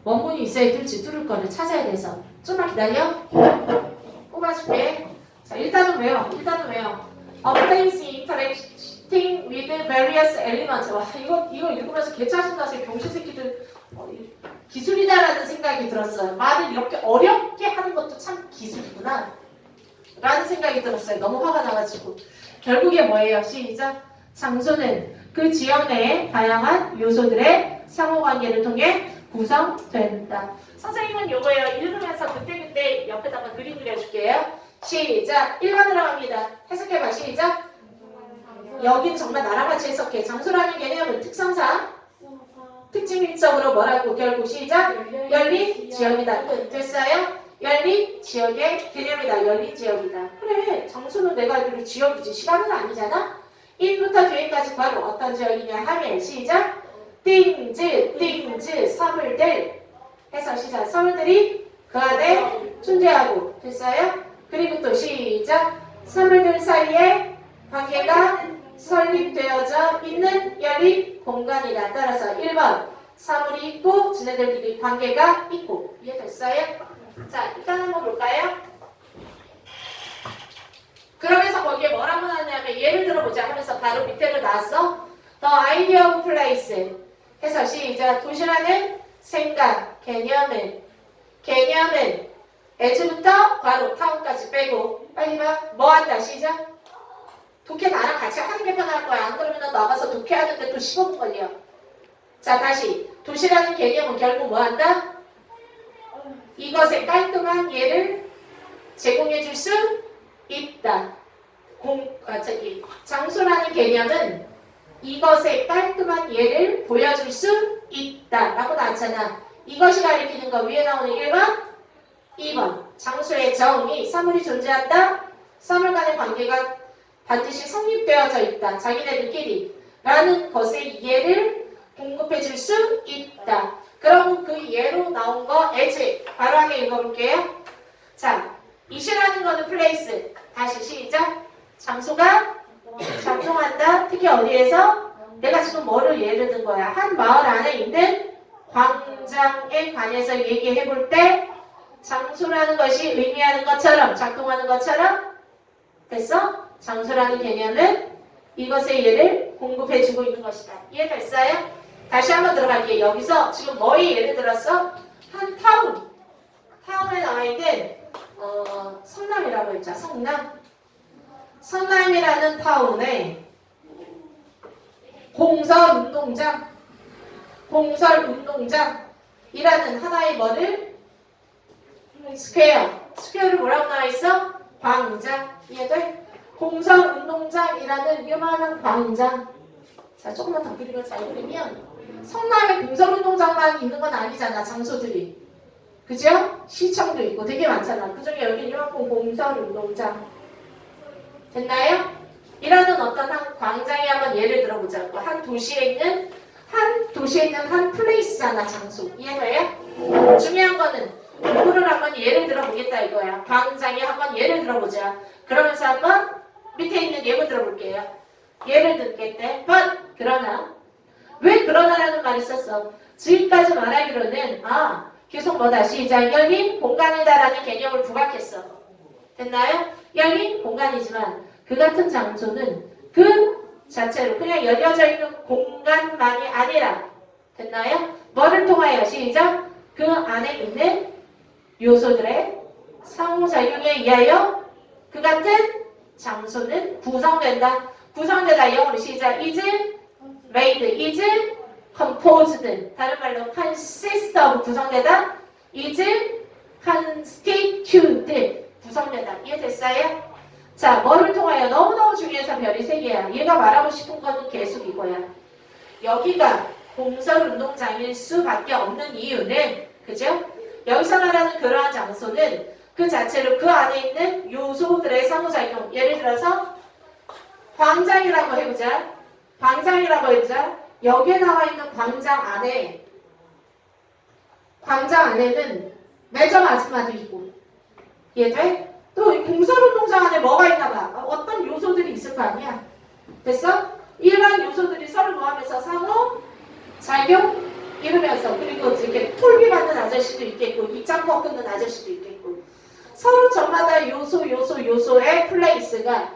원본이 있어야 들지 뚫을 거를 찾아야 돼서 좀만 기다려. 뽑아줄게. 자, 일단은 외워. A place interacting with various elements. 와, 이거 읽으면서 개짜증나서 병신 새끼들 기술이다라는 생각이 들었어요. 말을 이렇게 어렵게 하는 것도 참 기술이구나 라는 생각이 들었어요. 너무 화가 나가지고. 결국에 뭐예요? 시작. 장소는 그 지역 내의 다양한 요소들의 상호관계를 통해 구성된다. 선생님은 요거예요. 읽으면서 그때그때 옆에다가 그림 그려줄게요. 시작. 1번 들어갑니다. 해석해봐. 시작. 여긴 정말 나랑 같이 해석해. 장소라는 개념은 특성상 특징적으로 뭐라고 결국 시작. 열린 지역이다. 끝. 됐어요? 열린 지역의 개념이다. 열린 지역이다. 그래. 장소는 내가 알기로 지역이지. 시간은 아니잖아. 1부터 뒤에까지 바로 어떤 지역이냐 하면 시작. 띵즈 서물들 해서 시작. 서물들이 그 안에 존재하고 됐어요? 그리고 또 시작. 서물들 사이에 관계가 설립되어져 있는 열린 공간이다. 따라서 1번 사물이 있고 지네들끼리 관계가 있고. 이해됐어요? 자, 일단 한번 볼까요? 그러면서 거기에 뭐라고 나왔냐면 예를 들어보자 하면서 바로 밑에로 나왔어. The idea of place 해서 시작. 도시라는 생각, 개념은 as부터 바로 타운까지 빼고 빨리 봐. 뭐 한다. 시작. 독해 나랑 같이 하는 게 편할 거야. 안 그러면 너 나가서 독해하는데 또 15분 걸려. 자, 다시. 도시라는 개념은 결국 뭐 한다? 이것의 깔끔한 예를 제공해 줄 수 있다. 장소라는 개념은 이것의 깔끔한 예를 보여줄 수 있다 라고 나왔잖아. 이것이 가리키는 거 위에 나오는 1번 2번 장소의 정의 사물이 존재한다. 사물 간의 관계가 반드시 성립되어져 있다. 자기네들끼리 라는 것의 예를 공급해 줄 수 있다. 그럼 그 예로 나온 거 as 바로 하게 읽어볼게요. 자, 이시라는 거는 place. 다시 시작. 장소가 작동한다. 특히 어디에서? 내가 지금 뭐를 예를 든 거야? 한 마을 안에 있는 광장에 관해서 얘기해 볼 때 장소라는 것이 의미하는 것처럼 작동하는 것처럼 됐어? 장소라는 개념은 이것의 예를 공급해주고 있는 것이다. 이해됐어요? 다시 한번 들어갈게요. 여기서 지금 뭐의 예를 들었어? 한 타운에 나와 있는 성남이라고 했죠. 성남이라는 타운에 공설운동장이라는 하나의 뭐를? 스퀘어를 뭐라고 나와 있어? 광장. 이해돼? 공설운동장이라는 요만한 광장. 자, 조금만 더 그리고 잘 그리면 성남에 공설운동장만 있는 건 아니잖아. 장소들이. 그죠? 시청도 있고 되게 많잖아. 그 중에 여기 요만큼 공설운동장. 됐나요? 이라는 어떤 한 광장에 한번 예를 들어보자고. 한 도시에 있는 한 플레이스잖아. 장소. 이해돼요? 중요한 거는 이거를 한번 예를 들어보겠다 이거야. 광장에 한번 예를 들어보자. 그러면서 한번 밑에 있는 예문 들어볼게요. 예를 듣겠대. 그러나 왜 그러나라는 말을 썼어? 지금까지 말하기로는 계속 뭐다. 시작. 열린 공간이다라는 개념을 부각했어. 됐나요? 열린 공간이지만 그 같은 장소는 그 자체로 그냥 열려져 있는 공간만이 아니라 됐나요? 뭐를 통하여 시작. 그 안에 있는 요소들의 상호작용에 의하여 그 같은 장소는 구성된다. 영어로 시작. is made, is composed. 다른 말로 consist of 구성되다. is constituted 구성되다. 이해됐어요? 자, 뭐를 통하여? 너무너무 중요해서 별이 3개야. 얘가 말하고 싶은 거는 계속 이거야. 여기가 공설운동장일 수밖에 없는 이유는 그죠? 여기서 말하는 그러한 장소는 그 자체로 그 안에 있는 요소들의 상호작용. 예를 들어서 광장이라고 해보자. 여기에 나와 있는 광장 안에는 매점 아줌마도 있고. 이해돼? 또 공설운동장 안에 뭐가 있나 봐. 어떤 요소들이 있을 거 아니야. 됐어? 일반 요소들이 서로 노하면서 상호작용 이러면서 그리고 이렇게 톨비 받는 아저씨도 있겠고 입장법 끊는 아저씨도 있겠고 서로 저마다 요소의 플레이스가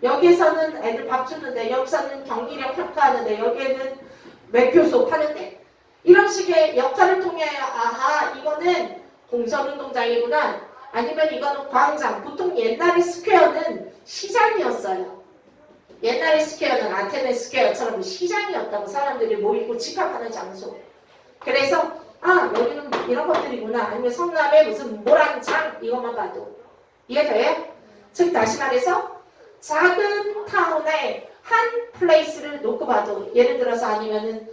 여기서는 애들 밥 주는데 여기서는 경기력 평가하는데 여기에는 매표소 파는데 이런 식의 역할을 통해 아하 이거는 공설운동장이구나 아니면 이거는 광장 보통 옛날의 스퀘어는 시장이었어요. 옛날의 스퀘어는 아테네 스퀘어처럼 시장이었다고 사람들이 모이고 집합하는 장소 그래서 아 여기는 이런 것들이구나 아니면 성남에 무슨 모란장 이것만 봐도 이해돼요? 즉 다시 말해서 작은 타운에 한 플레이스를 놓고 봐도 예를 들어서 아니면은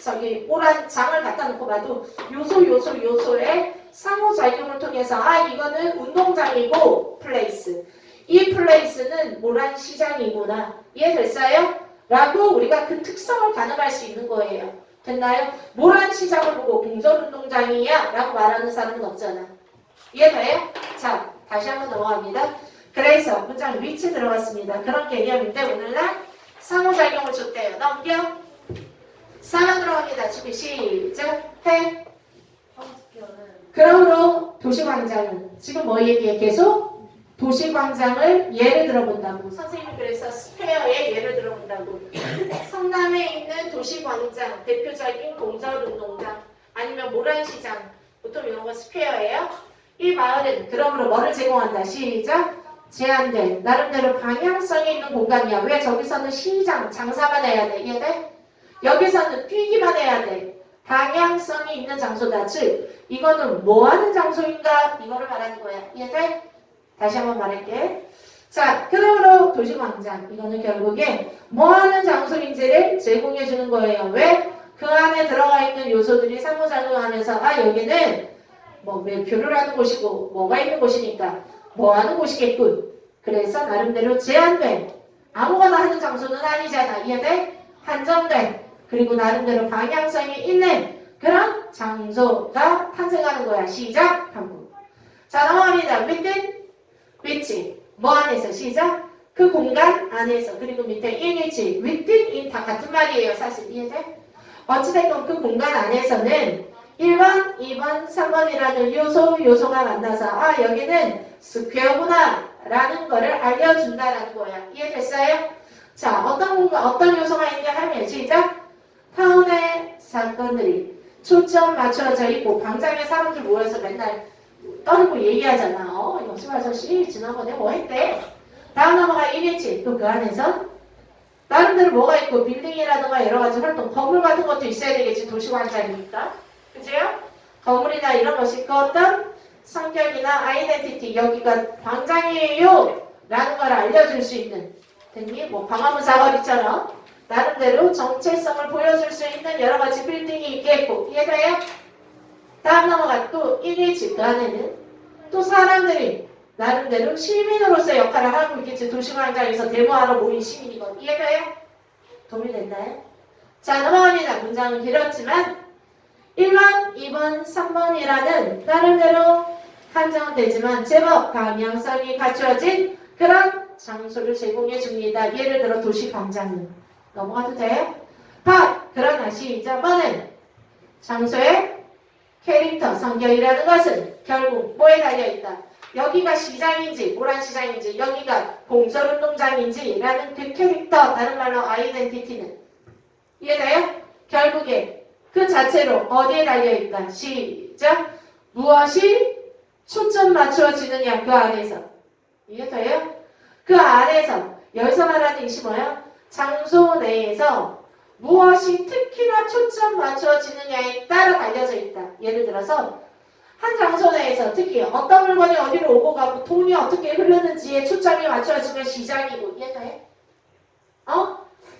저기 모란장을 갖다 놓고 봐도 요소의 상호작용을 통해서 아 이거는 운동장이고 플레이스 이 플레이스는 모란시장이구나 이해됐어요? 라고 우리가 그 특성을 가늠할 수 있는 거예요. 됐나요? 모란시장을 보고 공설운동장이야 라고 말하는 사람은 없잖아. 이해돼요? 자 다시 한번 넘어갑니다. 그래서 문장 위치 들어갔습니다. 그런 개념인데 오늘날 상호작용을 줬대요. 넘겨 4번 들어갑니다. 준비 시작 해. 그러므로 도시광장은 지금 뭐 얘기해? 계속 도시광장을 예를 들어본다고. 선생님이 그래서 스퀘어의 예를 들어본다고. 성남에 있는 도시광장 대표적인 공설운동장 아니면 모란시장 보통 이런 거 스퀘어예요. 이 마을은 그러므로 뭐를 제공한다. 시작 제한된 나름대로 방향성이 있는 공간이야. 왜 저기서는 시장 장사만 해야 돼. 이해돼? 여기서는 뛰기만 해야 돼. 방향성이 있는 장소다. 즉 이거는 뭐하는 장소인가? 이거를 말하는 거야. 이해돼? 다시 한번 말할게. 자, 그러므로 도시광장 이거는 결국에 뭐하는 장소인지를 제공해 주는 거예요. 왜? 그 안에 들어가 있는 요소들이 상호작용하면서 아 여기는 뭐 매표를 하는 곳이고 뭐가 있는 곳이니까 뭐하는 곳이겠군. 그래서 나름대로 제한된 아무거나 하는 장소는 아니잖아. 이해돼? 한정된 그리고 나름대로 방향성이 있는 그런 장소가 탄생하는 거야. 시작 하고. 자 넘어갑니다. within which 뭐 안에서 시작 그 공간 안에서 그리고 밑에 in which within in 다 같은 말이에요. 사실 이해돼? 어찌됐건 그 공간 안에서는 1번, 2번, 3번이라는 요소가 만나서 아 여기는 스퀘어구나 라는 거를 알려준다라는 거야. 이해됐어요? 자 어떤 요소가 있냐 하면 시작 타운의 사건들이 초점 맞춰져 있고 광장에 사람들 모여서 맨날 떠들고 얘기하잖아. 영심 아저씨 지난번에 뭐 했대? 다음 넘어가 1일치 또 그 안에서 나름대로 뭐가 있고 빌딩이라든가 여러가지 활동 건물 같은 것도 있어야 되겠지. 도시광장이니까 그죠? 건물이나 이런 것이 그 어떤 성격이나 아이덴티티 여기가 광장이에요 라는 걸 알려줄 수 있는 됐니? 뭐 광화문 사거리처럼 나름대로 정체성을 보여줄 수 있는 여러가지 빌딩이 있겠고 이해돼요? 다음 넘어가 또 1일치 그 안에는 또 사람들이 나름대로 시민으로서 역할을 하고 있겠지. 도시광장에서 데모하러 모인 시민이건 이해돼요? 도움이 됐나요? 자 넘어갑니다. 문장은 길었지만 1번, 2번, 3번이라는 나름대로 한정되지만 제법 방향성이 갖추어진 그런 장소를 제공해 줍니다. 예를 들어 도시광장은 넘어가도 돼요? 그러나 시작 뭐는 장소의 캐릭터 성격이라는 것은 결국 뭐에 달려있다. 여기가 시장인지 모란시장인지 여기가 공설운동장인지 라는 그 캐릭터 다른 말로 아이덴티티는 이해돼요? 결국에 그 자체로 어디에 달려있다. 시작 무엇이 초점 맞추어지느냐 그 안에서 이해돼요? 그 안에서 여기서 말하는 것이 뭐야? 장소 내에서 무엇이 특히나 초점 맞추어지느냐에 따라 달려져 있다. 예를 들어서 한 장소 내에서 특히 어떤 물건이 어디로 오고 가고 돈이 어떻게 흐르는지에 초점이 맞추어지면 시장이고 이해돼?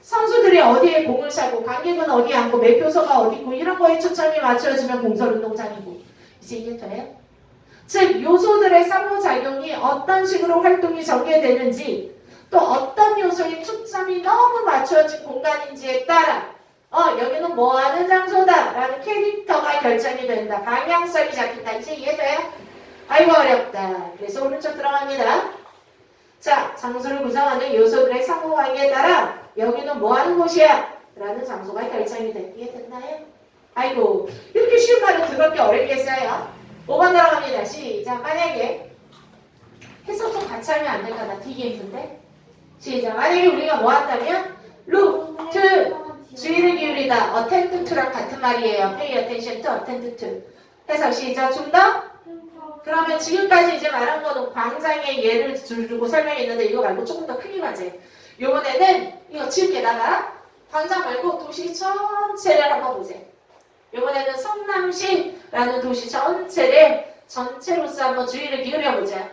선수들이 어디에 공을 차고 관객은 어디에 앉고 매표소가 어디 있고 이런 거에 초점이 맞추어지면 공설운동장이고 이제 이해돼요? 즉 요소들의 상호작용이 어떤 식으로 활동이 전개되는지 또 어떤 요소에 초점이 너무 맞춰진 공간인지에 따라 여기는 뭐하는 장소다 라는 캐릭터가 결정이 된다. 방향성이 잡힌다. 이제 이해돼요? 아이고 어렵다. 그래서 오른쪽 들어갑니다. 자 장소를 구성하는 요소들의 상호관계에 따라 여기는 뭐하는 곳이야 라는 장소가 결정이 돼. 이해됐나요? 아이고 이렇게 쉬운 말을 그렇게 어렵겠어요? 5번 들어갑니다. 시작. 만약에 해석 좀 같이 하면 안 될까? 나 되게 힘든데. 시작. 만약에 우리가 뭐 한다면 look to 주의를 기울이다 attend to랑 같은 말이에요. pay attention to attend to. 해석 시작. 좀 더? 그러면 지금까지 이제 말한 거는 광장의 예를 두고 설명했는데 이거 말고 조금 더 크게 가지. 요번에는 이거 지울게다가 광장 말고 도시 전체를 한번 보세요. 요번에는 성남시라는 도시 전체를 전체로서 한번 주의를 기울여보자.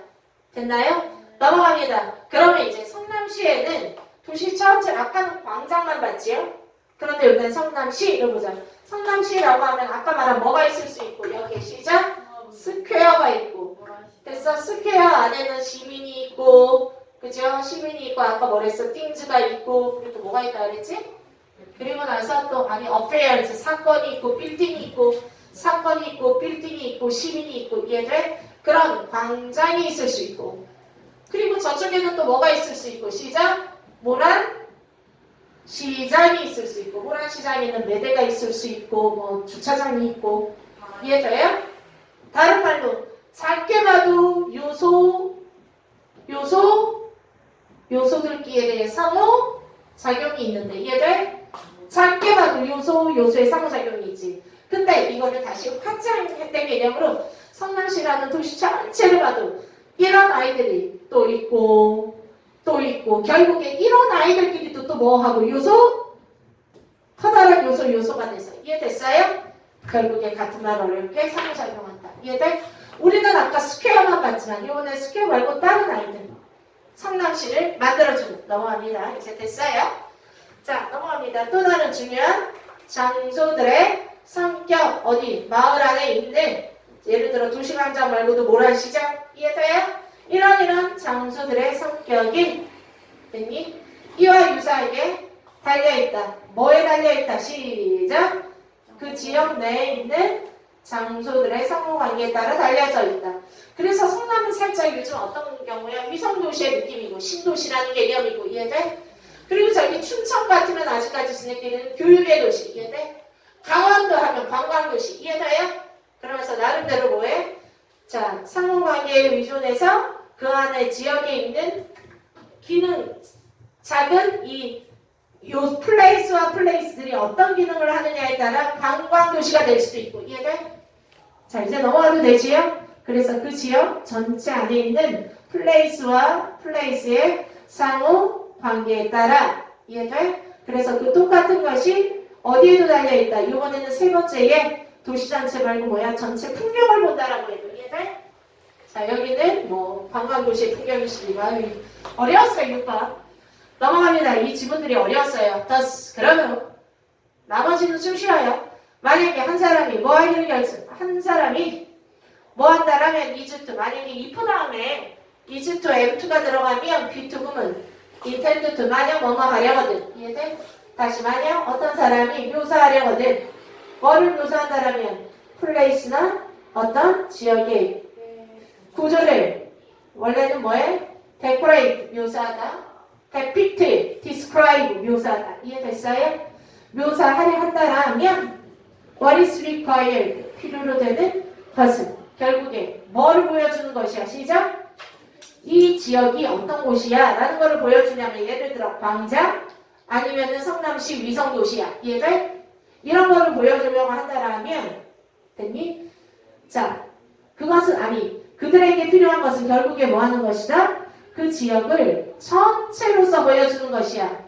됐나요? 넘어갑니다. 그러면 이제 성남시에는 도시 전체, 아까는 광장만 봤지요? 그런데 여기는 성남시를 보자. 성남시라고 하면 아까 말한 뭐가 있을 수 있고 여기에 시작? 스퀘어가 있고 됐어? 스퀘어 안에는 시민이 있고 그죠? 시민이 있고 아까 뭐랬어? 띵즈가 있고 그리고 또 뭐가 있다 그랬지? 그리고 나서 또 아니 affairs 사건이 있고 빌딩이 있고 사건이 있고 빌딩이 있고 시민이 있고 이해돼? 그런 광장이 있을 수 있고 그리고 저쪽에는 또 뭐가 있을 수 있고 시작? 모란 시장이 있을 수 있고 모란 시장에는 매대가 있을 수 있고 뭐 주차장이 있고 이해돼요? 다른 말로 작게 봐도 요소들끼리의 상호 작용이 있는데 이해돼? 작게 봐도 요소의 상호작용이 있지. 근데 이거를 다시 확장했던 개념으로 성남시라는 도시 전체를 봐도 이런 아이들이 또 있고 결국에 이런 아이들끼리도 또 뭐하고 커다란 요소가 돼서 이해됐어요? 결국에 같은 말 어렵게 상호작용한다. 이해돼? 우리는 아까 스퀘어만 봤지만 이번에 스퀘어 말고 다른 아이들 성남시를 만들어주는 넘어갑니다. 이제 됐어요? 자 넘어갑니다. 또 다른 중요한 장소들의 성격 어디 마을 안에 있는 예를 들어 도시광장 말고도 모란시장 이해돼요? 이런 장소들의 성격이 됐니? 이와 유사하게 달려있다. 뭐에 달려있다? 시작! 그 지역 내에 있는 장소들의 상호관계에 따라 달려져 있다. 그래서 성남은 살짝 요즘 어떤 경우야? 위성도시의 느낌이고 신도시라는 개념이고 이해돼? 그리고 저기 춘천 같으면 아직까지 지네끼리는 교육의 도시 이해돼? 강원도 하면 관광도시 이해돼요? 그러면서 나름대로 뭐해? 자 상호관계에 의존해서 그 안에 지역에 있는 기능 작은 요 플레이스와 플레이스들이 어떤 기능을 하느냐에 따라 관광도시가 될 수도 있고 이해돼? 자 이제 넘어가도 되지요? 그래서 그 지역 전체 안에 있는 플레이스와 플레이스의 상호 관계에 따라 이해돼? 그래서 그 똑같은 것이 어디에도 달려있다. 이번에는 세 번째에 도시 전체 말고 뭐야? 전체 풍경을 본다라고 해도 이해돼? 자 여기는 뭐 관광도시의 풍경이시니까 어려웠어요 6번. 넘어갑니다. 이 지문들이 어려웠어요. 그러면 나머지는 좀 쉬워요. 만약에 한 사람이 뭐 하기를 한 사람이 뭐 한다라면 is to 만약에 if 다음에 is to am2가 들어가면 be to 구문 intend to 만약 뭐뭐 하려거든 이해돼? 다시 만약 어떤 사람이 묘사하려거든 뭐를 묘사한다라면 플레이스나 어떤 지역의 구조를 원래는 뭐해? decorate 묘사하다 depict, describe 묘사하다 이해됐어요? 묘사하려 한다라면 what is required 필요로 되는 것은 결국에 뭐를 보여주는 것이야 시작? 이 지역이 어떤 곳이야 라는 것을 보여주냐면 예를 들어 광장 아니면은 성남시 위성도시야 이해돼? 이런 거를 보여주려고 한다라면 됐니? 자 그것은 아니 그들에게 필요한 것은 결국에 뭐 하는 것이다? 그 지역을 전체로서 보여주는 것이야.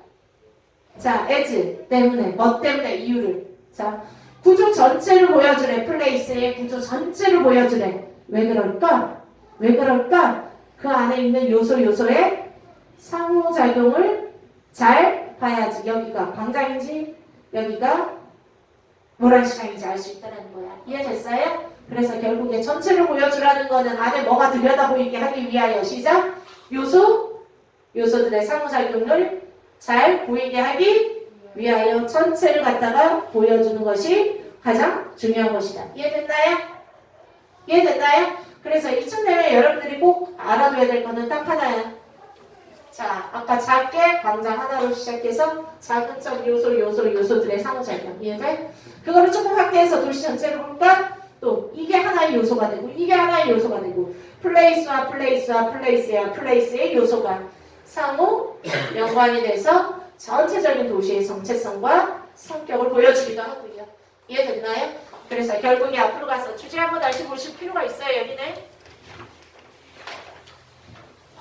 자, as 때문에, 뭐 때문에 이유를. 자, 구조 전체를 보여주래. 플레이스의 구조 전체를 보여주래. 왜 그럴까? 왜 그럴까? 그 안에 있는 요소의 상호작용을 잘 봐야지. 여기가 광장인지, 여기가 모란시장인지 알 수 있다는 거야. 이해됐어요? 그래서 결국에 전체를 보여주라는 거는 안에 뭐가 들여다보이게 하기 위하여 시작. 요소들의 상호작용을 잘 보이게 하기 위하여 전체를 갖다가 보여주는 것이 가장 중요한 것이다. 이해됐나요? 이해됐나요? 그래서 이쯤 되면 여러분들이 꼭 알아둬야 될 거는 딱 하나야. 자, 아까 작게 광장 하나로 시작해서 작은 점 요소들의 상호작용. 이해돼? 그거를 조금 확대해서 도시 전체를 볼까? 또 이게 하나의 요소가 되고 이게 하나의 요소가 되고 플레이스와 플레이스와 플레이스와 플레이스의 요소가 상호 연관이 돼서 전체적인 도시의 정체성과 성격을 보여주기도 하고요. 이해됐나요? 그래서 결국에 앞으로 가서 주제 한번 다시 보실 필요가 있어요. 여기는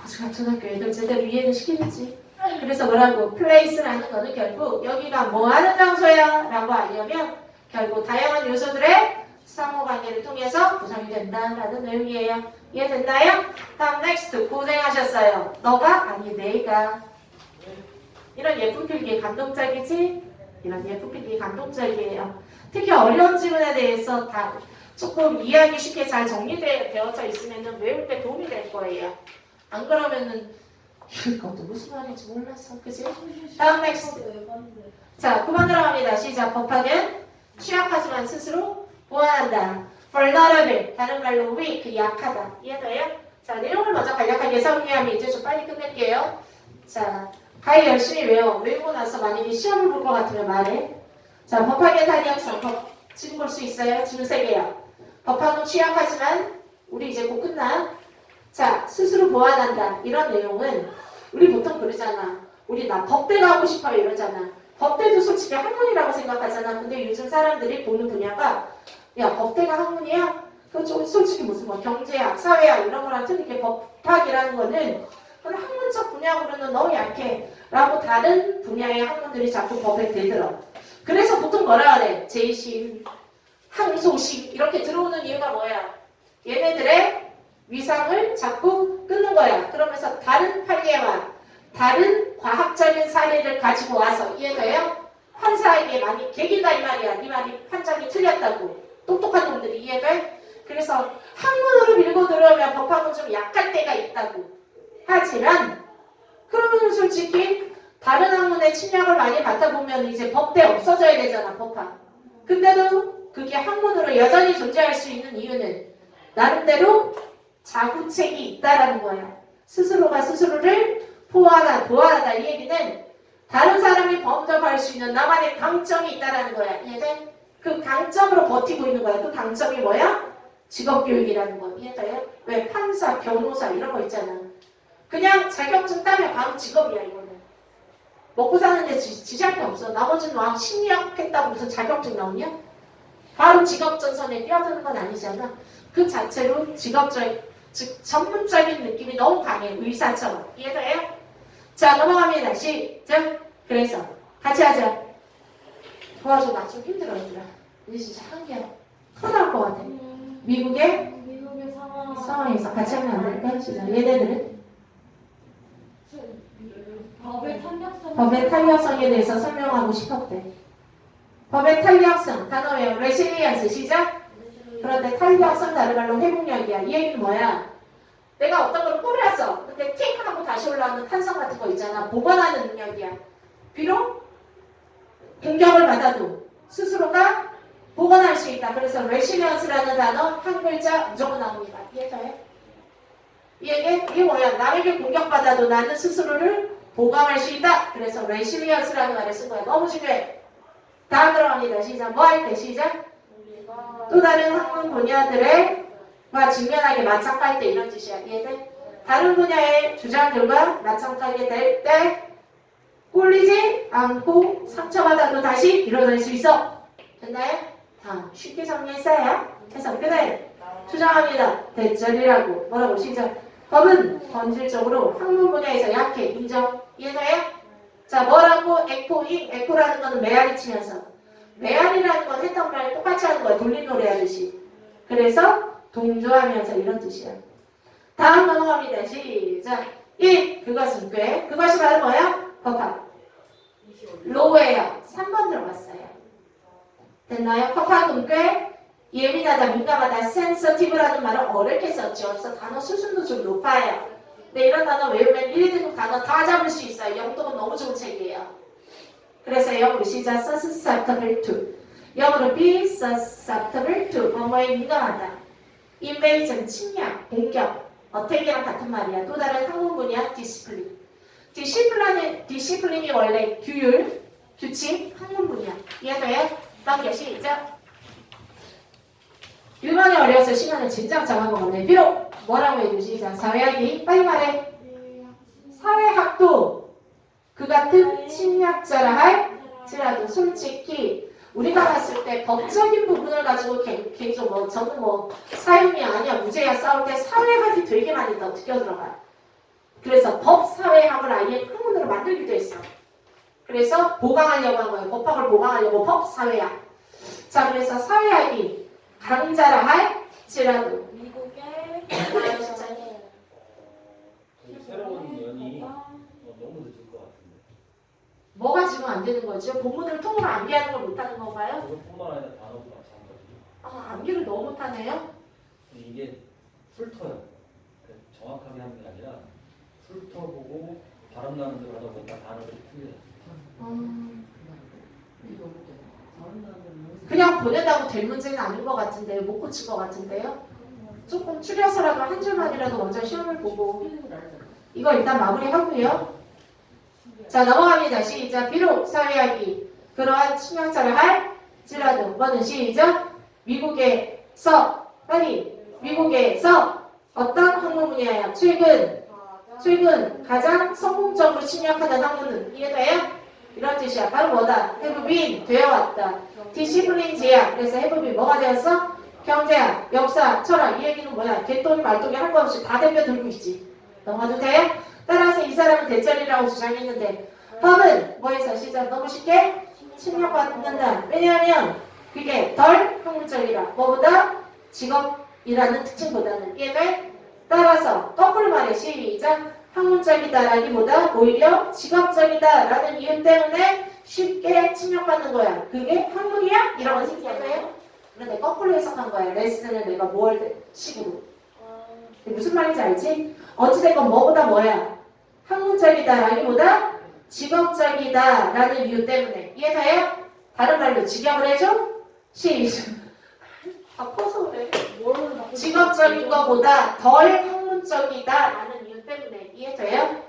아주 같은 학교 애들 제대로 이해를 시키는지. 그래서 뭐라고? 플레이스라는 거는 결국 여기가 뭐 하는 장소야? 라고 하려면 결국 다양한 요소들의 상호관계를 통해서 구성이 된다라는 내용이에요. 이해됐나요? 다음 넥스트 고생하셨어요. 너가? 아니 내가. 이런 예쁜 필기 감동적이지? 이런 예쁜 필기 감동적이에요. 특히 어려운 지문에 대해서 다 조금 이해하기 쉽게 잘 정리되어져 있으면 외울 때 도움이 될 거예요. 안 그러면은 이것도 무슨 말인지 몰랐어. 그지? 다음 넥스트. 자, 9번 들어갑니다. 시작. 법학은 취약하지만 스스로 보완한다. vulnerable. 다른 말로 weak. 약하다. 이해돼요? 자, 내용을 먼저 간략하게 정리하면 이제 좀 빨리 끝낼게요. 자, 가히 열심히 외워. 외우고 나서 만약에 시험을 볼 것 같으면 말해. 자, 법학의 단위학성. 지금 볼 수 있어요? 지금 3개요. 법학은 취약하지만 우리 이제 곧 끝나. 자, 스스로 보완한다. 이런 내용은 우리 보통 그러잖아. 우리 나 법대 가고 싶어요 이러잖아. 법대도 솔직히 학문이라고 생각하잖아. 근데 요즘 사람들이 보는 분야가 야 법대가 학문이야? 그거 솔직히 무슨 뭐 경제학, 사회학 이런 거랑 틀리게 법학이라는 거는 그런 학문적 분야로는 너무 약해. 라고 다른 분야의 학문들이 자꾸 법에 대들어. 그래서 보통 뭐라 그래? 재심, 항소심 이렇게 들어오는 이유가 뭐야? 얘네들의 위상을 자꾸 끊는 거야. 그러면서 다른 판례와 다른 과학적인 사례를 가지고 와서 이해돼요? 판사에게 많이 개긴다 이 말이야. 네 말이 판정이 틀렸다고. 똑똑한 놈들이 이해돼? 그래서 학문으로 밀고 들어오면 법학은 좀 약할 때가 있다고. 하지만 그러면 솔직히 다른 학문의 침략을 많이 받다 보면 이제 법대 없어져야 되잖아. 법학. 근데도 그게 학문으로 여전히 존재할 수 있는 이유는 나름대로 자구책이 있다라는 거야. 스스로가 스스로를 보완하다. 이 얘기는 다른 사람이 범접할 수 있는 나만의 강점이 있다라는 거야. 이해돼? 그 강점으로 버티고 있는 거야. 그 강점이 뭐야? 직업교육이라는 거. 이해돼요? 왜 판사, 변호사 이런 거 있잖아. 그냥 자격증 따면 바로 직업이야 이거는. 먹고 사는데 지장이 없어. 나머지는 막 심리학했다고 무슨 자격증 나오냐? 바로 직업 전선에 뛰어드는 건 아니잖아. 그 자체로 즉 전문적인 느낌이 너무 강해. 의사처럼. 이해돼요? 자 넘어갑니다. 시작. 그래서 같이 하자. 도와줘. 나 좀 힘들어 얘들아. 이제 진짜 한계야. 큰일 날 것 같아. 미국의 상황에서 같이 하면 안 될까? 시작. 얘네들은 법의 탄력성에 대해서 설명하고 싶었대. 법의 탄력성. 단어 외워. resilience. 시작. 그런데 탄력성 다른 말로 회복력이야. 이 얘기는 뭐야? 내가 어떤 걸 뿌렸어. 근데 틱 하고 다시 올라오는 탄성 같은 거 있잖아. 보관하는 능력이야. 비록 공격을 받아도 스스로가 보관할 수 있다. 그래서 resilience라는 단어 한 글자 무조건 나옵니다. 이해돼요? 이게 뭐야? 남에게 공격받아도 나는 스스로를 보강할 수 있다. 그래서 resilience라는 말을 쓴 거야. 너무 중요해. 다음 들어갑니다. 시작. 뭐 할 때? 시작. 또 다른 학문 분야들과 직면하게 맞짱깔 때 이런 뜻이야. 이해돼? 다른 분야의 주장들과 맞짱깔게 될 때 꼴리지 않고 상처받아도 다시 일어날 수 있어. 됐나요? 다 쉽게 정리했어요. 해서 끝에 주장합니다. 대절이라고. 뭐라고? 시작. 법은 본질적으로 학문 분야에서 약해. 인정. 이해돼요? 자, 뭐라고? 에코잉. 에코라는 거는 메아리 치면서. 메아리라는 건 했던 말 똑같이 하는 거야. 돌림 노래 하듯이. 그래서 동조하면서 이런 뜻이야. 다음 넘어갑니다. 시작. 1. 그것은 꽤. 그것이 바로 뭐야? 법학. 로우예요. 3번 들어갔어요. 됐나요? 법학은 꽤 예민하다, 민감하다, sensitive라는 말을 어렵게 썼죠. 그래서 단어 수준도 좀 높아요. 근데 이런 단어 외우면 1, 2등급 단어 다 잡을 수 있어요. 영독은 너무 좋은 책이에요. 그래서 영어로 시작. susceptible to. 영어로 be susceptible to. 뭐뭐에 민감하다. invasion, 침략, 공격. 어택이랑 같은 말이야. 또 다른 학문 분야 discipline. 디시플린이 원래 규율, 규칙, 학문 분야. 이해돼요? 넘겨 시작. 1번이 어려워서 시간을 진작 잡아먹었네. 비록 뭐라고 해도 시작. 사회학이 빨리 말해. 사회학도 그 같은 심리학자라 할지라도 솔직히 우리가 봤을 때 법적인 부분을 가지고 계속 뭐 저는 뭐 사형이 아니야 무죄야 싸울 때 사회학이 되게 많이 더 뛰어들어가요. 그래서 법사회학을 아예 학문으로 만들기도 했어요. 그래서 보강하려고 한 거예요. 법학을 보강하려고 법사회학. 자, 그래서 사회학이 강자라 할지라도 미국의 새로운 연이 너무 늦을 것 같은데. 뭐가 지금 안 되는 거죠? 본문을 통으로 암기하는 걸 못하는 건가요? 그것뿐만 아니라 단어도 마찬가지. 아, 암기를 너무 못하네요. 이게 훑어요. 정확하게 하는 게 아니라 훑어보고 발음 나는 대로 하다 보니까 단어들이 틀려요. 그냥 보낸다고 될 문제는 아닌 것 같은데요. 못 고칠 것 같은데요. 조금 추려서라도 한 줄만이라도 먼저 시험을 보고 이거 일단 마무리하고요. 자, 넘어갑니다. 시작. 비록 사회학이 그러한 심리학자를 할지라도 뭐는 시작. 미국에서 빨리 미국에서 어떤 학문 분야야? 최근 가장 성공적으로 침략하는 학문은 이해돼요? 이런 뜻이야. 바로 뭐다? have been 되어왔다. 디시플린 제약. 그래서 have been 뭐가 되었어? 경제학, 역사, 철학. 이 얘기는 뭐야? 개똥이 말똥이 할 거 없이 다 대표 들고 있지. 넘어가도 돼요? 따라서 이 사람은 대절이라고 주장했는데 법은 뭐에서 시작? 너무 쉽게 침략받는다. 왜냐하면 그게 덜 학문적이라. 뭐보다? 직업이라는 특징보다는. 이해돼? 따라서 거꾸로 말해. 시작. 학문적이다라기보다 오히려 직업적이다라는 이유 때문에 쉽게 침략받는 거야. 그게 학문이야? 이런 거 생각해요? 그런데 거꾸로 해석한 거야. 레슨을 내가 뭘 식으로. 무슨 말인지 알지? 어찌됐건 뭐보다 뭐야? 학문적이다라기보다 직업적이다라는 이유 때문에. 이해돼요? 다른 말로 직역을 해줘? 시작. 바꿔서 그래. 직업적인 것보다 덜 학문적이다라는 이유 때문에. 이해돼요?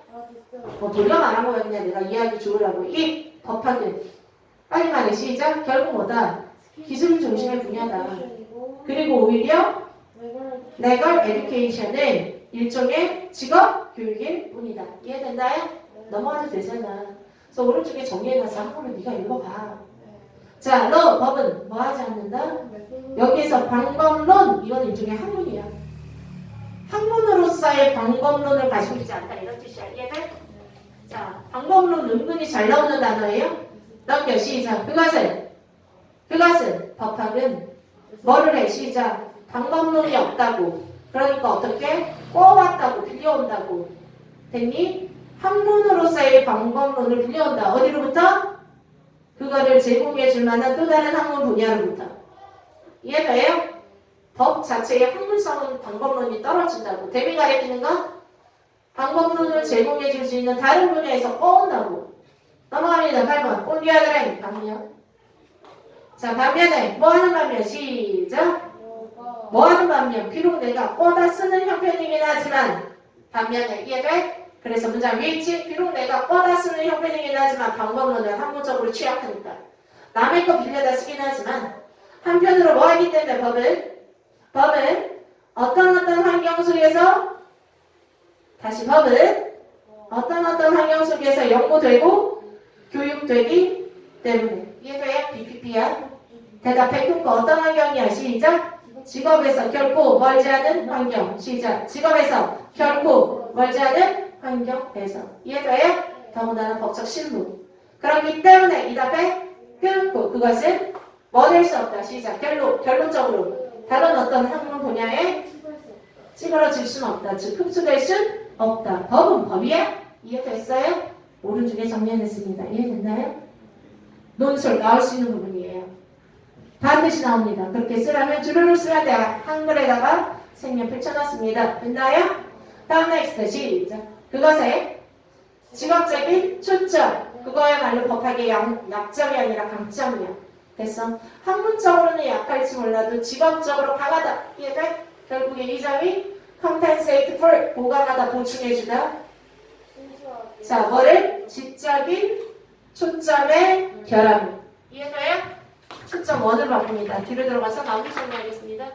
뭐 돌려 말한 거였냐? 내가 이해하기 좋으라고. 이 법학은 빨리 말해. 시작. 결국 뭐다? 기술 중심의 분야다. 그리고 오히려 레걸 에듀케이션은 일종의 직업 교육일 뿐이다. 이해된다요? 넘어가도 되잖아. 그래서 오른쪽에 정리해놔서 한번만 네가 읽어봐. 자, 너 법은 뭐 하지 않는다? 여기에서 방법론 이건 일종의 학문이야. 학문으로서의 방법론을 가지고 있지 않다. 이런 뜻이야. 이해돼? 자, 방법론 은근히 잘 나오는 단어예요. 넘겨 시작. 그것은 법학은 뭐를 해? 시작. 방법론이 없다고. 그러니까 어떻게? 꼬아왔다고 빌려온다고. 됐니? 학문으로서의 방법론을 빌려온다. 어디로부터? 그거를 제공해 줄 만한 또 다른 학문 분야로부터. 이해돼요? 법 자체의 학문성은 방법론이 떨어진다고. 대비 가리키는 건 방법론을 제공해 줄 수 있는 다른 분야에서 꺼온다고. 넘어갑니다. 8번. 온리아드랭 반면. 자, 반면에 뭐 하는 반면? 시작. 뭐 하는 반면? 비록 내가 꺼다 쓰는 형편이긴 하지만 반면에. 이해돼? 그래서 문장 위에 있지? 비록 내가 꺼다 쓰는 형편이긴 하지만 방법론은 학문적으로 취약하니까 남의 거 빌려다 쓰긴 하지만 한편으로 뭐 하기 때문에 법은 어떤 환경 속에서 다시 법은 어떤 환경 속에서 연구되고 교육되기 때문에. 이해돼요? BPP야. 대답해. 그러니까 어떤 환경이야? 시작. 직업에서 결코 멀지 않은 환경. 시작. 직업에서 결코 멀지 않은 환경에서. 이해돼요? 더군다나 법적 실무. 그렇기 때문에 이 답에 끊고 그것은 뭐 될 수 없다. 시작. 결론적으로 다른 어떤 학문 분야에 찌그러질 수는 없다. 즉 흡수될 순 없다. 법은 법이야. 이해됐어요? 오른쪽에 정리해냈습니다. 이해됐나요? 논술 나올 수 있는 부분이에요. 반드시 나옵니다. 그렇게 쓰라면 주르륵 쓰라 돼. 한글에다가 생략 펼쳐놨습니다. 됐나요? 다음 넥스트 시작. 그것에 직업적인 초점. 그거야말로 법학의 약점이 아니라 강점이야. 됐어? 학문적으로는 약할지 몰라도 직업적으로 강하다. 이해돼? 결국에 이 점이 compensate for 보강하다, 보충해주다. 자, 뭐를? 지적인 초점의 결함. 이해돼요? 초점 원으로 바꿉니다. 뒤로 들어가서 나머지 정리하겠습니다.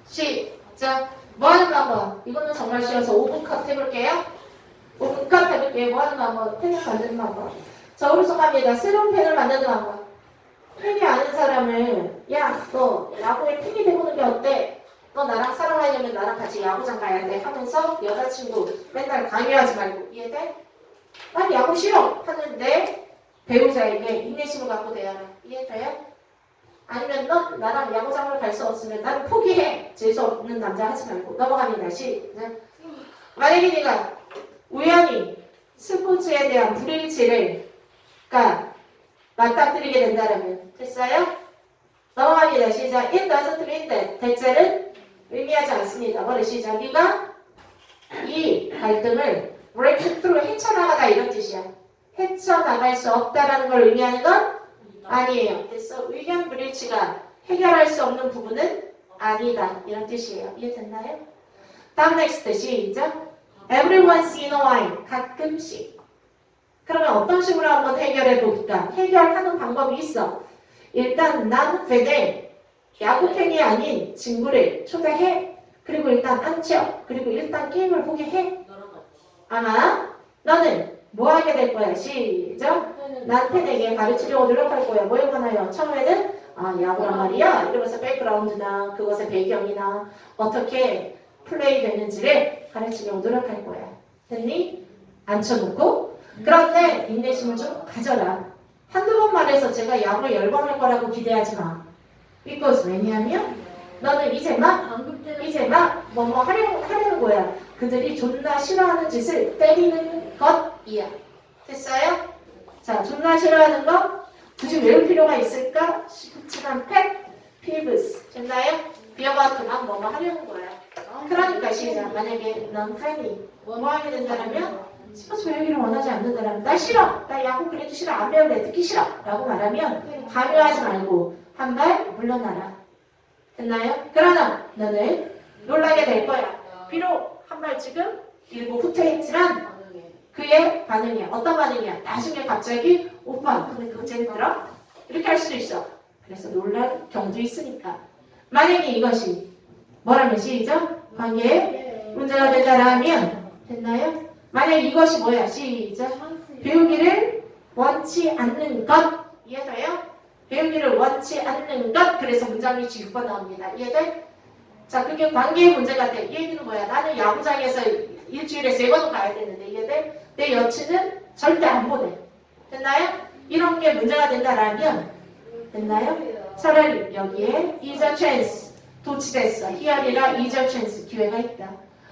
시작. 뭐 하는 거 한번. 이거는 정말 쉬워서 5분 컷 해볼게요. 5분 컷 해볼게요. 뭐 하는 거 한번. 펜을 만드는 방법. 자, 오른손 갑니다. 새로운 펜을 만드는 방법. 펜이 아는 사람을 야, 너 야구에 펜이 돼보는 게 어때? 너 나랑 사랑하려면 나랑 같이 야구장 가야 돼 하면서 여자친구 맨날 강요하지 말고. 이해돼? 난 야구 싫어 하는데 배우자에게 인내심을 갖고 대하라. 이해돼요? 아니면 넌 나랑 야구장을 갈 수 없으면 나는 포기해. 재수 없는 남자 하지 말고. 넘어갑니다. 시작. 만약에 네가 우연히 스포츠에 대한 불일치를 맞닥뜨리게 된다면 됐어요? 넘어갑니다. 시작. It doesn't mean that. 대체는 의미하지 않습니다. 머리 시작. 네가 이 갈등을 break through 헤쳐나가다 이런 뜻이야. 헤쳐나갈 수 없다라는 걸 의미하는 건 아니에요. 그래서 의견 불일치가 해결할 수 없는 부분은 아니다. 이런 뜻이에요. 이해됐나요? 다음 next 시작. Every once in a while. 가끔씩. 그러면 어떤 식으로 한번 해결해 볼까? 해결하는 방법이 있어. 일단 난 팬에 야구 팬이 아닌 친구를 초대해. 그리고 일단 앉혀. 그리고 일단 게임을 보게 해. 아마 너는 뭐 하게 될 거야? 시작. 난 팬에게 가르치려고 노력할 거야. 뭐 해보나요? 처음에는 야구란 말이야. 이러면서 백그라운드나 그것의 배경이나 어떻게 플레이 되는지를 가르치려고 노력할 거야. 됐니? 앉혀놓고 그런데 인내심을 좀 가져라. 한두 번 말해서 제가 야구에 열광할 거라고 기대하지 마. because 왜냐하면 너는 이제 막 뭐뭐 하려는 거야. 그들이 존나 싫어하는 짓을 때리는 것이야. 됐어요? 자, 존나 싫어하는 거 굳이 외울 필요가 있을까 싶지만 팩, 피브스 됐나요? 비어가트만 뭐뭐 하려는 거야. 그러니까 시작. 만약에 넌 팬이 뭐 하게 된다면 스포츠 배우기를 원하지 않는다면 나 싫어. 나 야구 그래도 싫어. 안 배울래. 듣기 싫어. 라고 말하면 강요하지 말고 한 발 물러나라. 됐나요? 그러나 너는 놀라게 될 거야. 비록 한 발씩은 일부 후퇴했지만 그의 반응이야. 어떤 반응이야? 나중에 갑자기 오빠 근데 그거 재밌더라? 이렇게 할 수도 있어. 그래서 놀랄 경우도 있으니까. 만약에 이것이 뭐라면 시작. 관계에 문제가 된다라면 됐나요? 만약에 이것이 뭐야? 시작. 배우기를 원치 않는 것. 이해돼요? 배우기를 원치 않는 것. 그래서 문장이 6번 나옵니다. 이해돼? 자, 그게 관계의 문제가 돼. 이 얘기는 뭐야? 나는 야구장에서 일주일에 3번은 가야 되는데 이해돼? 내 여친은 절대 안 보내. 됐나요? 이런 게 문제가 된다라면 됐나요? 차라리 여기에 is a chance 도치됐어. 히어리라 is a chance 기회가 있다.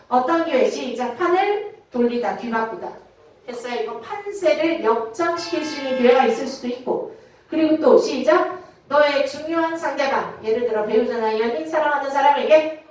어떤 기회? 시작. 판을 돌리다, 뒤바꾸다. 됐어요? 이거 판세를 역전시킬 수 있는 기회가 있을 수도 있고 그리고 또 시작. 너의 중요한 상대방 예를 들어 배우자나 연인 사랑하는 사람에게